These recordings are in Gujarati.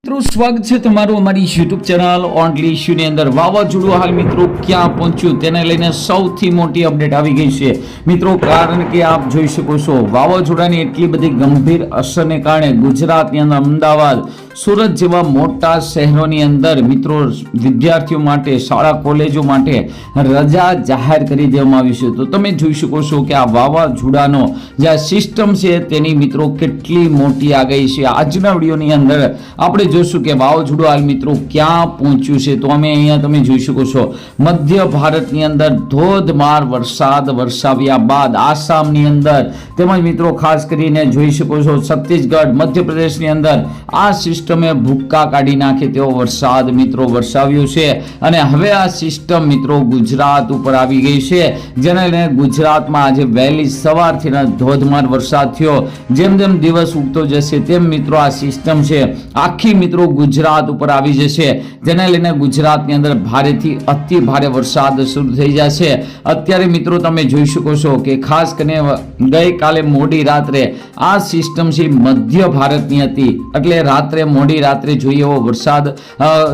મિત્રો સ્વાગત છે તમારું અમારી YouTube ચેનલ ઓનલી ઇશ્યુની અંદર। વાવાઝોડું હાલ મિત્રો ક્યાં પહોંચ્યું તેને લઈને સૌથી મોટી અપડેટ આવી ગઈ છે મિત્રો, કારણ કે આપ જોઈ શકો છો વાવાઝોડાની એટલી બધી ગંભીર અસરને કારણે ગુજરાતની અંદર અમદાવાદ, સુરત જેવા મોટા શહેરોની અંદર મિત્રો વિદ્યાર્થીઓ માટે, શાળા કોલેજો માટે રજા જાહેર કરી દેવામાં આવી છે। તો તમે જોઈ શકો છો કે આ વાવાઝોડાનો જે આ સિસ્ટમ છે તેની મિત્રો કેટલી મોટી આગાહી છે। આજના વિડીયોની અંદર આપણે જોશું કે વાવાઝોડું હાલ મિત્રો ક્યાં પહોંચ્યું છે। તો અમે અહીંયા તમે જોઈ શકો છો મધ્ય ભારતની અંદર ધોધમાર વરસાદ વરસાવ્યા બાદ આસામની અંદર તેમજ મિત્રો ખાસ કરીને જોઈ શકો છો છત્તીસગઢ, મધ્યપ્રદેશની અંદર આ સિસ્ટમે ભૂક્કા કાઢી નાખે તેવો વરસાદ મિત્રો વરસાવ્યો છે અને હવે આ સિસ્ટમ મિત્રો ગુજરાત ઉપર આવી ગઈ છે, જેને લઈને ગુજરાતમાં આજે વહેલી સવારથી ધોધમાર વરસાદ થયો। જેમ જેમ દિવસ ઉગતો જશે તેમ મિત્રો આ સિસ્ટમ છે આખી મિત્રો ગુજરાત ઉપર આવી જશે, જેને લઈને ગુજરાતની અંદર ભારેથી અતિ ભારે વરસાદ શરૂ થઈ જશે। અત્યારે મિત્રો તમે જોઈ શકો છો કે ખાસ કરીને ગઈકાલે મોડી રાત્રે આ સિસ્ટમ છે મધ્ય ભારતની હતી, એટલે રાત્રે મોડી રાત્રે જોઈએ એવો વરસાદ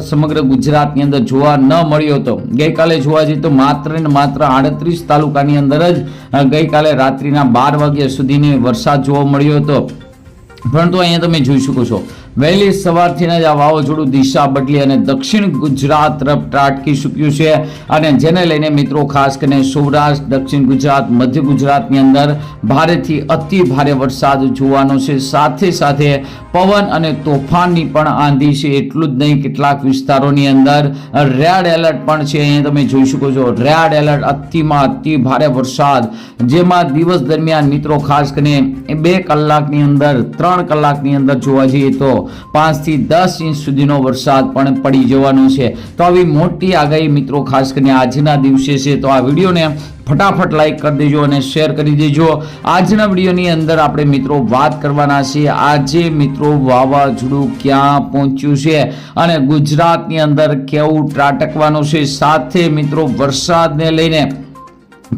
સમગ્ર ગુજરાતની અંદર જોવા ન મળ્યો હતો। ગઈકાલે જોવા જઈએ તો માત્ર ને માત્ર 38 તાલુકાની અંદર જ ગઈકાલે રાત્રિના 12 વાગ્યા સુધીની વરસાદ જોવા મળ્યો હતો, પરંતુ અહીંયા તમે જોઈ શકો છો વહેલી સવારથી જ આ વાવાઝોડું દિશા બદલી અને દક્ષિણ ગુજરાત તરફ ત્રાટકી ચૂક્યું છે અને જેને લઈને મિત્રો ખાસ કરીને સૌરાષ્ટ્ર, દક્ષિણ ગુજરાત, મધ્ય ગુજરાતની અંદર ભારેથી અતિ ભારે વરસાદ જોવાનો છે। સાથે સાથે પવન અને તોફાનની પણ આંધી છે। એટલું જ નહીં, કેટલાક વિસ્તારોની અંદર રેડ એલર્ટ પણ છે। અહીંયા તમે જોઈ શકો છો રેડ એલર્ટ, અતિમાં અતિ ભારે વરસાદ, જેમાં દિવસ દરમિયાન મિત્રો ખાસ કરીને 2 કલાકની અંદર 3 કલાકની અંદર જોવા જઈએ તો 5 થી 10 ઇંચ સુધીનો વરસાદ પણ પડી જવાનો છે। તો આવી મોટી આગાહી મિત્રો ખાસ કરીને આજના દિવસે છે। તો આ વિડીયોને ફટાફટ લાઈક કરી દેજો અને શેર કરી દેજો। આજના વિડીયોની અંદર આપણે મિત્રો વાત કરવાના છીએ આજે મિત્રો વાવાઝોડું ક્યાં પહોંચ્યું છે અને ગુજરાતની અંદર કેવું ત્રાટકવાનું છે, સાથે મિત્રો વરસાદને લઈને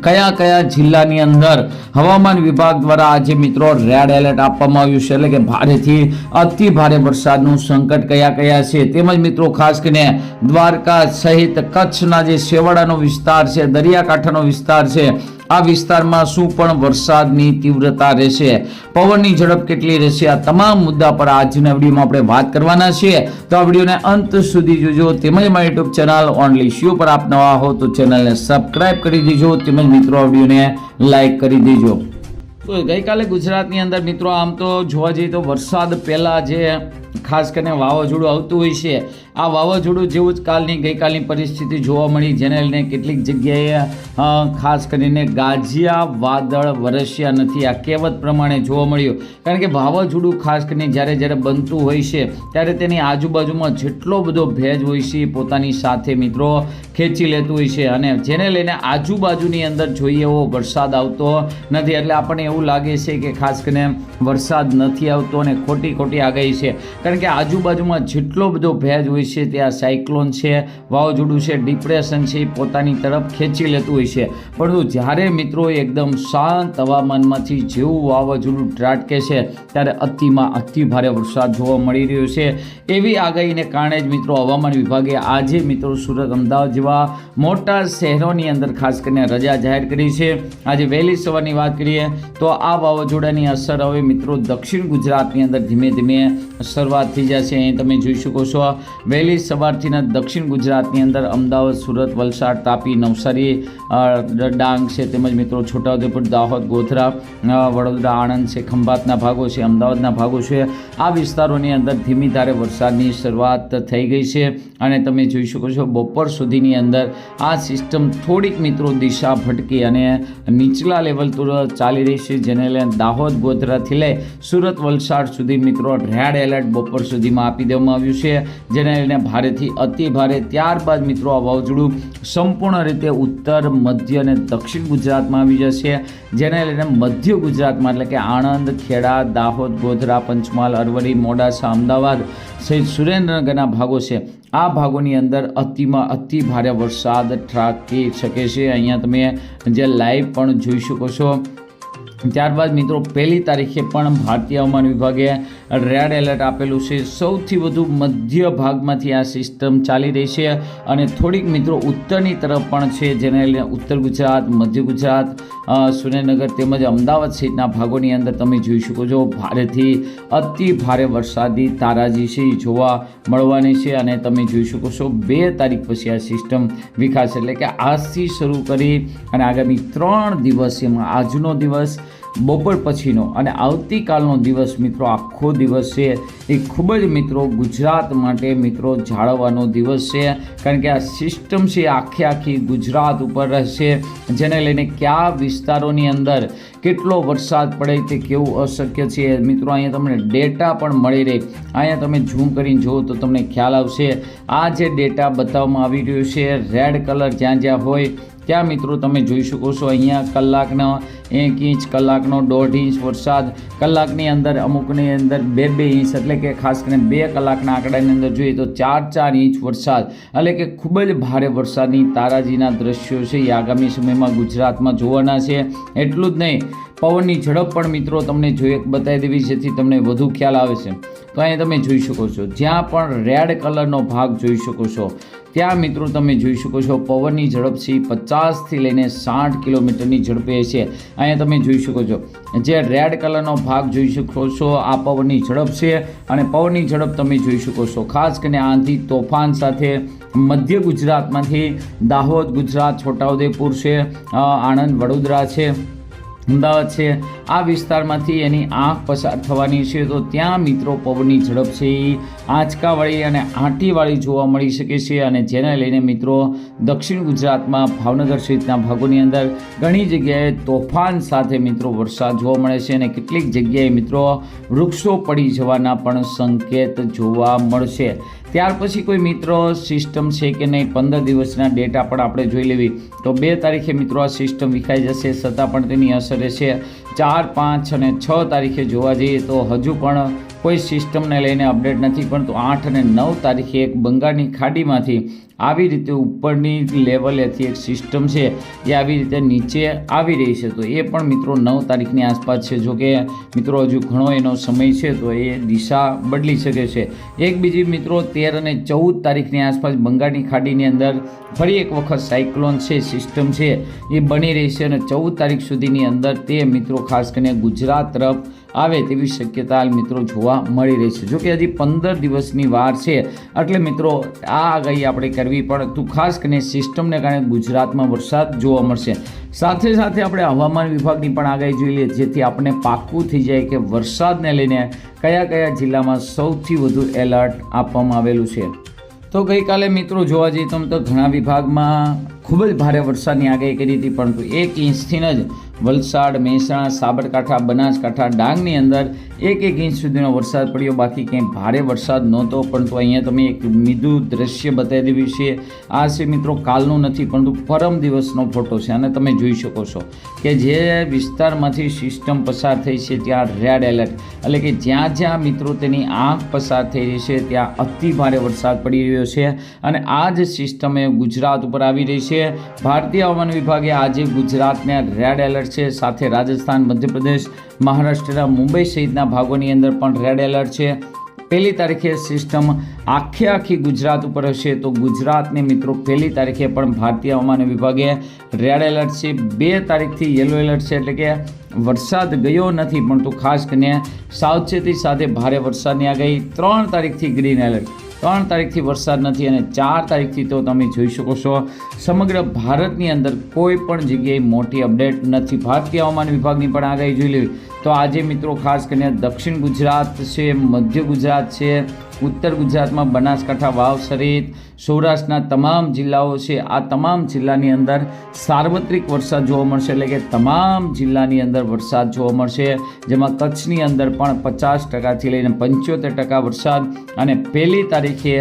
કયા કયા જિલ્લાની અંદર હવામાન વિભાગ દ્વારા આજે મિત્રો રેડ એલર્ટ આપવામાં આવ્યું છે, એટલે કે ભારેથી અતિ ભારે વરસાદનું સંકટ કયા કયા છે, તેમજ મિત્રો ખાસ કરીને દ્વારકા સહિત કચ્છના જે છેવાડાનો વિસ્તાર છે, દરિયાકાંઠાનો વિસ્તાર છે, આ વિસ્તારમાં શું પણ વરસાદની તીવ્રતા રહેશે, પવનની ઝડપ કેટલી રહેશે, આ તમામ મુદ્દા પર આજના વિડીયોમાં આપણે વાત કરવાના છીએ। તો આ વિડીયોને અંત સુધી જોજો, તેમજ મારી યુટ્યુબ ચેનલ ઓનલી ઇશ્યુ પર આપ નવા હો તો ચેનલને સબસ્ક્રાઇબ કરી દેજો, તેમજ મિત્રો આ વિડીયોને લાઈક કરી દેજો। તો ગઈકાલે ગુજરાતની અંદર મિત્રો આમ તો જોવા જઈએ તો વરસાદ પહેલા જે ખાસ કરીને વાવાઝોડું આવતું હોય છે, આ વાવાઝોડું જેવું જ ગઈકાલની પરિસ્થિતિ જોવા મળી, જેને લઈને કેટલીક જગ્યાએ ખાસ કરીને ગાજિયા વાદળ વરસ્યા નથી, આ કહેવત પ્રમાણે જોવા મળ્યું। કારણ કે વાવાઝોડું ખાસ કરીને જ્યારે બનતું હોય છે ત્યારે તેની આજુબાજુમાં જેટલો બધો ભેજ હોય છે પોતાની સાથે મિત્રો ખેંચી લેતું હોય છે અને જેને લઈને આજુબાજુની અંદર જોઈએ એવો વરસાદ આવતો નથી, એટલે આપણને એવું લાગે છે કે ખાસ કરીને વરસાદ નથી આવતો અને ખોટી આગાહી છે, કારણ કે આજુબાજુમાં જેટલો બધો ભેજ હોય છે તે આ સાયક્લોન છે, વાવાઝોડું છે, ડિપ્રેશન છે, પોતાની તરફ ખેંચી લેતું હોય છે। પરંતુ જ્યારે મિત્રો એકદમ શાંત હવામાનમાંથી જેવું વાવાઝોડું ત્રાટકે છે ત્યારે અતિમાં અતિ ભારે વરસાદ જોવા મળી રહ્યો છે। એવી આગાહીને કારણે જ મિત્રો હવામાન વિભાગે આજે મિત્રો સુરત, અમદાવાદ જેવા મોટા શહેરોની અંદર ખાસ કરીને રજા જાહેર કરી છે। આજે વહેલી સવારની વાત કરીએ તો આ વાવાઝોડાની અસર હવે મિત્રો દક્ષિણ ગુજરાતની અંદર ધીમે ધીમે શરૂઆત થઈ જશે। અહીં તમે જોઈ શકો છો વહેલી સવારથી દક્ષિણ ગુજરાતની અંદર અમદાવાદ, સુરત, વલસાડ, તાપી, નવસારી, ડાંગ છે, તેમજ મિત્રો છોટાઉદેપુર, દાહોદ, ગોધરા, વડોદરા, આણંદ છે, ખંભાતના ભાગો છે, અમદાવાદના ભાગો છે, આ વિસ્તારોની અંદર ધીમી ધારે વરસાદની શરૂઆત થઈ ગઈ છે અને તમે જોઈ શકો છો બપોર સુધીની અંદર આ સિસ્ટમ થોડીક મિત્રો દિશા ભટકી અને નીચલા લેવલ તો ચાલી રહી છે, જેને લઈને દાહોદ, ગોધરાથી લઈ સુરત, વલસાડ સુધી મિત્રો રેડ એલર્ટ બપોર સુધીમાં આપી દેવામાં આવ્યું છે, જેને લઈને ભારેથી અતિ ભારે। ત્યારબાદ મિત્રો આ વાવાઝોડું સંપૂર્ણ રીતે ઉત્તર, મધ્ય અને દક્ષિણ ગુજરાતમાં આવી જશે, જેને લઈને મધ્ય ગુજરાતમાં એટલે કે આણંદ, ખેડા, દાહોદ, ગોધરા, પંચમહાલ, અરવલ્લી, મોડાસા, અમદાવાદ સહિત સુરેન્દ્રનગરના ભાગો છે, આ ભાગોની અંદર અતિમાં અતિ ભારે વરસાદ ત્રાટકી શકે છે। અહીંયા તમે જે લાઈવ પણ જોઈ શકો છો। ત્યારબાદ મિત્રો 1લી તારીખે પણ ભારતીય હવામાન વિભાગે રેડ એલર્ટ આપેલું છે. સૌથી વધુ મધ્ય ભાગમાંથી આ સિસ્ટમ ચાલી રહી છે અને થોડીક મિત્રો ઉત્તરની તરફ પણ છે, જેને લઈને ઉત્તર ગુજરાત, મધ્ય ગુજરાત, સુરેન્દ્રનગર તેમજ અમદાવાદ સહિતના ભાગોની અંદર તમે જોઈ શકો છો ભારેથી અતિ ભારે વરસાદી તારાજી છે જોવા મળવાની છે. અને તમે જોઈ શકો છો 2 તારીખ પછી આ સિસ્ટમ વિખાશે, એટલે કે આજથી શરૂ કરી અને આગામી 3 દિવસ, એમાં આજનો દિવસ, બપોર પછીનો અને આવતીકાલનો દિવસ મિત્રો, આખો દિવસ છે એ ખૂબ જ મિત્રો ગુજરાત માટે મિત્રો જાળવવાનો દિવસ છે. કારણ કે આ સિસ્ટમ છે આખી ગુજરાત ઉપર રહેશે, જેને લઈને કયા વિસ્તારોની અંદર કેટલો વરસાદ પડે તે કેવું અશક્ય છે મિત્રો. અહીંયા તમને ડેટા પણ મળી રહે, અહીંયા તમે ઝૂમ કરીને જુઓ તો તમને ખ્યાલ આવશે. આ જે ડેટા બતાવવામાં આવી રહ્યો છે, રેડ કલર જ્યાં જ્યાં હોય ત્યાં મિત્રો તમે જોઈ શકો છો. અહીંયા કલાકનો 1 ઇંચ, કલાકનો 1.5 ઇંચ વરસાદ, કલાકની અંદર અમુકની અંદર 2 ઇંચ, એટલે કે ખાસ કરીને 2 કલાકના આંકડાની અંદર જોઈએ તો 4 ઇંચ વરસાદ, એટલે કે ખૂબ જ ભારે વરસાદની તારાજીના દ્રશ્યો છે એ આગામી સમયમાં ગુજરાતમાં જોવાના છે. એટલું જ નહીં, પવનની ઝડપ પણ મિત્રો તમને બતાવી દેવી, જેથી તમને વધુ ખ્યાલ આવે છે. તો અહીંયા તમે જોઈ શકો છો, જ્યાં પણ રેડ કલરનો ભાગ જોઈ શકો છો ત્યાં મિત્રો તમે જોઈ શકો છો પવનની ઝડપ છે 50થી લઈને 60 કિલોમીટરની ઝડપે છે. અહીંયા તમે જોઈ શકો છો જે રેડ કલરનો ભાગ જોઈ શકો છો, આ પવનની ઝડપ છે. અને પવનની ઝડપ તમે જોઈ શકો છો ખાસ કરીને આંધી તોફાન સાથે મધ્ય ગુજરાતમાંથી દાહોદ ગુજરાત, છોટાઉદેપુર છે, આણંદ, વડોદરા છે, અમદાવાદ છે, આ વિસ્તારમાંથી એની આંખ પસાર થવાની છે. તો ત્યાં મિત્રો પવનની ઝડપ છે એ આંચકાવાળી અને આંટીવાળી જોવા મળી શકે છે. અને જેને લઈને મિત્રો દક્ષિણ ગુજરાતમાં ભાવનગર સહિતના ભાગોની અંદર ઘણી જગ્યાએ તોફાન સાથે મિત્રો વરસાદ જોવા મળે છે અને કેટલીક જગ્યાએ મિત્રો વૃક્ષો પડી જવાના પણ સંકેત જોવા મળશે. ત્યાર પછી કોઈ મિત્રો સિસ્ટમ છે કે નહીં, 15 દિવસના ડેટા પણ આપણે જોઈ લેવી. તો 2 તારીખે મિત્રો આ સિસ્ટમ વિખાઈ જશે, છતાં પણ તેની અસર રહેશે. 4, 5 અને 6 તારીખે જોવા જઈએ તો હજુ પણ કોઈ સિસ્ટમને લઈને અપડેટ નથી, પરંતુ 8 અને 9 તારીખે એક બંગાળની ખાડીમાંથી આવી રીતે ઉપરની લેવલેથી એક સિસ્ટમ છે એ આવી રીતે નીચે આવી રહી છે. તો એ પણ મિત્રો 9 તારીખની આસપાસ છે. જો કે મિત્રો હજુ ઘણો એનો સમય છે, તો એ દિશા બદલી શકે છે. એક બીજી મિત્રો 13 અને 14 તારીખની આસપાસ બંગાળની ખાડીની અંદર ફરી એક વખત સાયક્લોન છે, સિસ્ટમ છે એ બની રહી છે. અને 14 તારીખ સુધીની અંદર તે મિત્રો ખાસ કરીને ગુજરાત તરફ આવે તેવી શક્યતા મિત્રો જોવા મળી રહી છે. જોકે હજી 15 દિવસની વાર છે, એટલે મિત્રો આ આગાહી આપણે કરવી પણ તું ખાસ કરીને સિસ્ટમને કારણે ગુજરાતમાં વરસાદ જોવા મળશે. સાથે સાથે આપણે હવામાન વિભાગની પણ આગાહી જોઈ લઈએ, જેથી આપણે પાક્કું થઈ જાય કે વરસાદને લઈને કયા કયા જિલ્લામાં સૌથી વધુ એલર્ટ આપવામાં આવેલું છે. તો ગઈકાલે મિત્રો જોવા જઈએ તો ઘણા વિભાગમાં ખૂબ જ ભારે વરસાદની આગાહી કરી હતી, પરંતુ 1 ઇંચથી જ વલસાડ, મહેસાણા, સાબરકાંઠા, બનાસકાંઠા, ડાંગની અંદર 1 ઇંચ સુધીનો વરસાદ પડ્યો. બાકી ક્યાંય ભારે વરસાદ નહોતો. પરંતુ અહીંયા તમે એક મીઠું દ્રશ્ય બતાવી દેવી છે. આ છે મિત્રો કાલનું નથી, પરંતુ પરમ દિવસનો ફોટો છે. અને તમે જોઈ શકો છો કે જે વિસ્તારમાંથી સિસ્ટમ પસાર થઈ છે ત્યાં રેડ એલર્ટ, એટલે કે જ્યાં જ્યાં મિત્રો તેની આંખ પસાર થઈ રહી છે ત્યાં અતિ ભારે વરસાદ પડી રહ્યો છે. અને આ જ સિસ્ટમ ગુજરાત ઉપર આવી રહી છે. ભારતીય હવામાન વિભાગે આજે ગુજરાતને રેડ એલર્ટ છે, સાથે રાજસ્થાન, મધ્યપ્રદેશ, મહારાષ્ટ્રના મુંબઈ સહિતના ભાગોની અંદર પણ રેડ એલર્ટ છે. 1 તારીખે સિસ્ટમ આખી ગુજરાત ઉપર હશે. તો ગુજરાતને મિત્રો 1 તારીખે પણ ભારતીય હવામાન વિભાગે રેડ એલર્ટ છે. 2 તારીખથી યલો એલર્ટ છે, એટલે કે વરસાદ ગયો નથી, પરંતુ ખાસ કરીને સાવચેતી સાથે ભારે વરસાદની આગાહી. 3 તારીખથી ગ્રીન એલર્ટ, 3 તારીખથી વરસાદ નથી. અને 4 તારીખથી તો તમે જોઈ શકો છો સમગ્ર ભારતની અંદર કોઈ પણ જગ્યાએ મોટી અપડેટ નથી. ભારતીય હવામાન વિભાગની પણ આગાહી જોઈ લેવી તો આજે મિત્રો ખાસ કરીને દક્ષિણ ગુજરાત છે, મધ્ય ગુજરાત છે, ઉત્તર ગુજરાતમાં બનાસકાંઠા, વાવ સહિત સૌરાષ્ટ્રના તમામ જિલ્લાઓ છે. આ તમામ જિલ્લાની અંદર સાર્વત્રિક વરસાદ જોવા મળશે, એટલે કે તમામ જિલ્લાની અંદર વરસાદ જોવા મળશે. જેમાં કચ્છની અંદર પણ 50%થી લઈને 75% વરસાદ. અને 1 તારીખે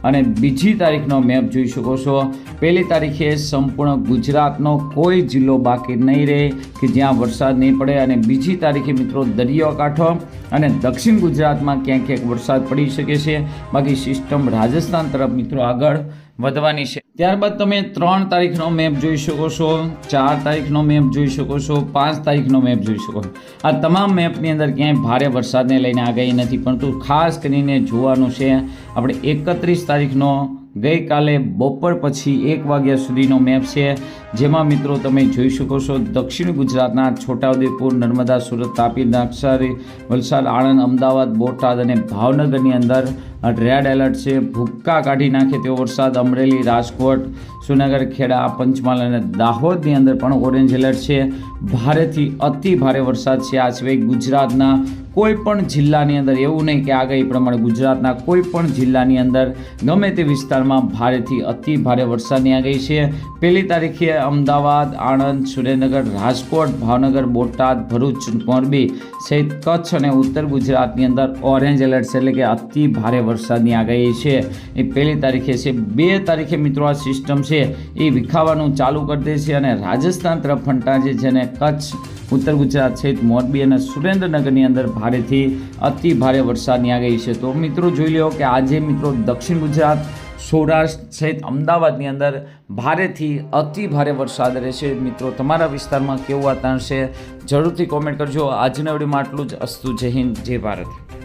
અને બીજી તારીખનો મેપ જોઈ શકો છો. 1 તારીખે સંપૂર્ણ ગુજરાતનો કોઈ જિલ્લો બાકી નહીં રહે કે જ્યાં વરસાદ નહીં પડે. અને બીજી તારીખે મિત્રો દરિયાકાંઠો અને દક્ષિણ ગુજરાતમાં ક્યાંક ક્યાંક વરસાદ પડી શકે છે. બાકી સિસ્ટમ રાજસ્થાન તરફ મિત્રો આગળ વધવાની છે. ત્યારબાદ તમે 3 તારીખનો મેપ જોઈ શકો છો, 4 તારીખનો મેપ જોઈ શકો છો, 5 તારીખનો મેપ જોઈ શકો છો. આ તમામ મેપની અંદર ક્યાંય ભારે વરસાદને લઈને આગાહી નથી, પરંતુ ખાસ કરીને જોવાનું છે આપણે 31 તારીખનો ગઈકાલે બપોર પછી 1 વાગ્યા સુધીનો મેપ છે, જેમાં મિત્રો તમે જોઈ શકો છો દક્ષિણ ગુજરાતના છોટાઉદેપુર, નર્મદા, સુરત, તાપી, નવસારી, વલસાડ, આણંદ, અમદાવાદ, બોટાદ અને ભાવનગરની અંદર રેડ એલર્ટ છે. ભૂક્કા કાઢી નાખે તેવો વરસાદ અમરેલી, રાજકોટ, સુરનગર, ખેડા, પંચમહાલ અને દાહોદની અંદર પણ ઓરેન્જ એલર્ટ છે. ભારેથી અતિ ભારે વરસાદ છે. આ સિવાય ગુજરાતના કોઈ પણ જિલ્લાની અંદર એવું નહીં કે આગાહી પ્રમાણે ગુજરાતના કોઈ પણ જિલ્લાની અંદર ગમે તે વિસ્તારમાં ભારેથી અતિ ભારે વરસાદની આગાહી છે. 1 તારીખે અમદાવાદ, આણંદ, સુરેન્દ્રનગર, રાજકોટ, ભાવનગર, બોટાદ, ભરૂચ, મોરબી સહિત કચ્છ અને ઉત્તર ગુજરાતની અંદર ઓરેન્જ એલર્ટ છે, એટલે કે અતિ ભારે વરસાદની આગાહી છે. એ 1 તારીખે છે. 2 તારીખે મિત્રો આ સિસ્ટમ છે એ વિખાવાનું ચાલુ કરી દે છે અને રાજસ્થાન તરફ ફંટાશે, જેને કચ્છ, ઉત્તર ગુજરાત સહિત મોરબી અને સુરેન્દ્રનગરની અંદર ભારેથી અતિ ભારે વરસાદની આગાહી છે. તો મિત્રો જોઈ લો કે આજે મિત્રો દક્ષિણ ગુજરાત, સૌરાષ્ટ્ર સહિત અમદાવાદની અંદર ભારેથી અતિ ભારે વરસાદ રહેશે. મિત્રો તમારા વિસ્તારમાં કેવું વાતાવરણ છે જરૂરથી કોમેન્ટ કરજો. આજના વિડીયોમાં આટલું જ. અસ્તુ. જય હિન્દ, જય ભારત.